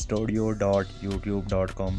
studio.youtube.com